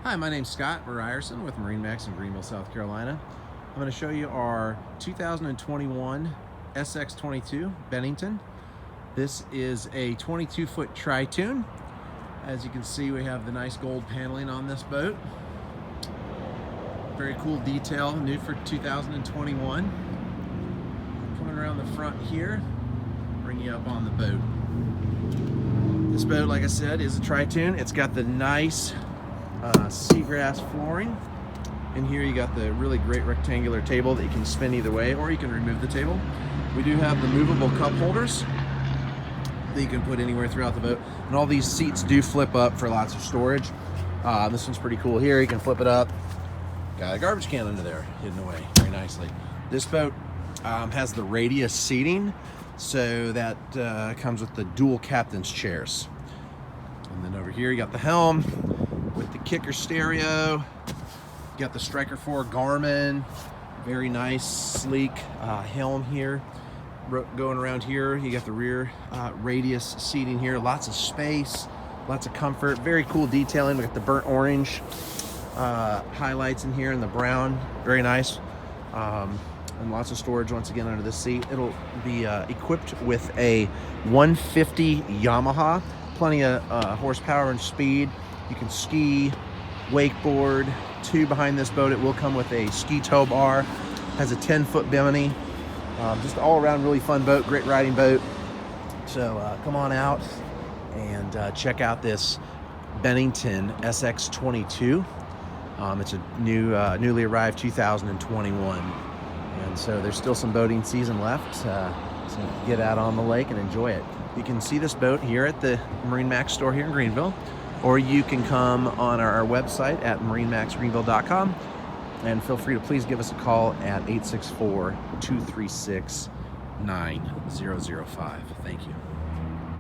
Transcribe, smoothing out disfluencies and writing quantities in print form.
Hi, my name's Scott Ryerson with MarineMax in Greenville, South Carolina. I'm going to show you our 2021 SX22 Bennington. This is a 22-foot tri-tune. As you can see, we have the nice gold paneling on this boat. Very cool detail, new for 2021. Coming around the front here, bring you up on the boat. This boat, like I said, is a tri-tune. It's got the nice seagrass flooring. In here you got the really great rectangular table that you can spin either way, or you can remove the table. We do have the movable cup holders that you can put anywhere throughout the boat, and all these seats do flip up for lots of storage. This one's pretty cool here. You can flip it up. Got a garbage can under there hidden away very nicely. This boat has the radius seating, so that comes with the dual captain's chairs. And then over here you got the helm with the kicker stereo. You got the Striker 4 Garmin, very nice, sleek helm here. Going around here, you got the rear radius seating here. Lots of space, lots of comfort, very cool detailing. We got the burnt orange highlights in here and the brown, very nice. And lots of storage once again under the seat. It'll be equipped with a 150 Yamaha, plenty of horsepower and speed. You can ski, wakeboard. Behind this boat, it will come with a ski tow bar, has a 10-foot bimini. Just all around really fun boat, great riding boat. So come on out and check out this Bennington SX22. It's a newly arrived 2021. And so there's still some boating season left, so get out on the lake and enjoy it. You can see this boat here at the MarineMax store here in Greenville, or you can come on our website at MarineMaxGreenville.com, and feel free to please give us a call at 864-236-9005. Thank you.